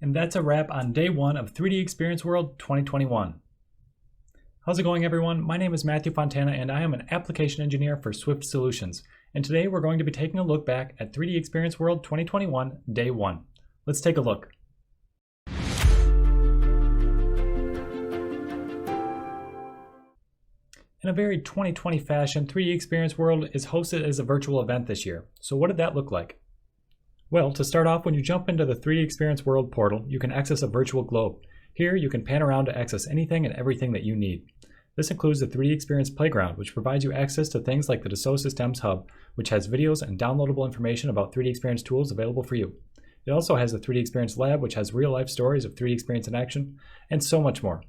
And that's a wrap on day one of 3D Experience World 2021. How's it going, everyone? My name is Matthew Fontana and I am an application engineer for Swift Solutions. And today we're going to be taking a look back at 3D Experience World 2021 day one. Let's take a look. In a very 2020 fashion, 3D Experience World is hosted as a virtual event this year. So what did that look like? Well, to start off, when you jump into the 3D Experience World portal, you can access a virtual globe. Here, you can pan around to access anything and everything that you need. This includes the 3D Experience Playground, which provides you access to things like the Dassault Systems Hub, which has videos and downloadable information about 3D Experience tools available for you. It also has the 3D Experience Lab, which has real-life stories of 3D Experience in action, and so much more.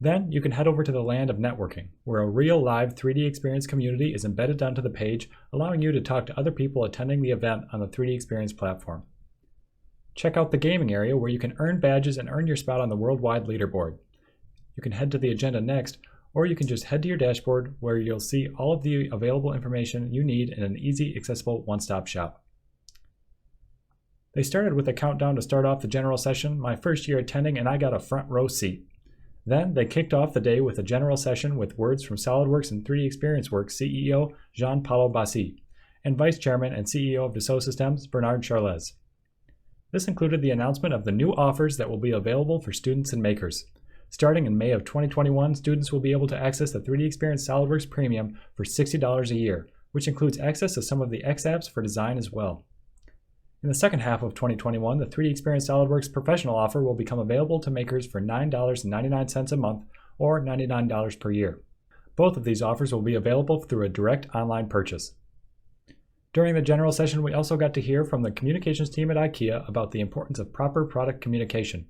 Then you can head over to the land of networking, where a real live 3D Experience community is embedded onto the page, allowing you to talk to other people attending the event on the 3D Experience platform. Check out the gaming area where you can earn badges and earn your spot on the worldwide leaderboard. You can head to the agenda next, or you can just head to your dashboard where you'll see all of the available information you need in an easy, accessible one-stop shop. They started with a countdown to start off the general session, my first year attending, and I got a front row seat. Then they kicked off the day with a general session with words from SOLIDWORKS and 3D Experience Works CEO Jean-Paulo Bassi and Vice Chairman and CEO of Dassault Systems Bernard Charles. This included the announcement of the new offers that will be available for students and makers. Starting in May of 2021, students will be able to access the 3D Experience SOLIDWORKS Premium for $60 a year, which includes access to some of the X apps for design as well. In the second half of 2021, the 3D Experience SOLIDWORKS Professional offer will become available to makers for $9.99 a month or $99 per year. Both of these offers will be available through a direct online purchase. During the general session, we also got to hear from the communications team at IKEA about the importance of proper product communication.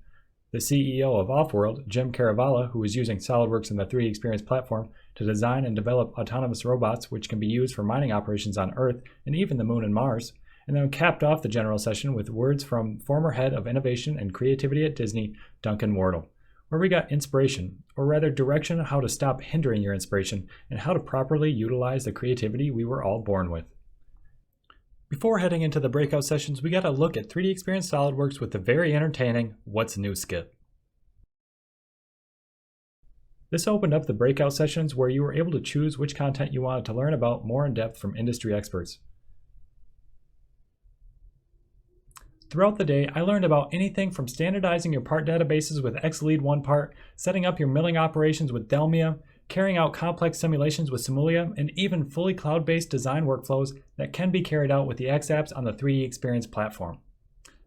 The CEO of Offworld, Jim Caravala, who is using SOLIDWORKS and the 3D Experience platform to design and develop autonomous robots which can be used for mining operations on Earth and even the Moon and Mars, and then capped off the general session with words from former head of innovation and creativity at Disney, Duncan Wardle, where we got inspiration, or rather direction on how to stop hindering your inspiration and how to properly utilize the creativity we were all born with. Before heading into the breakout sessions, we got a look at 3D Experience SOLIDWORKS with the very entertaining What's New skit. This opened up the breakout sessions where you were able to choose which content you wanted to learn about more in depth from industry experts. Throughout the day, I learned about anything from standardizing your part databases with XLead1Part, setting up your milling operations with Delmia, carrying out complex simulations with Simulia, and even fully cloud-based design workflows that can be carried out with the X apps on the 3D Experience platform.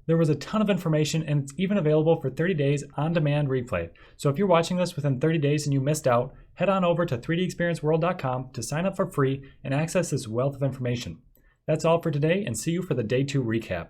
There was a ton of information, and it's even available for 30 days on-demand replay. So if you're watching this within 30 days and you missed out, head on over to 3dexperienceworld.com to sign up for free and access this wealth of information. That's all for today, and see you for the Day 2 recap.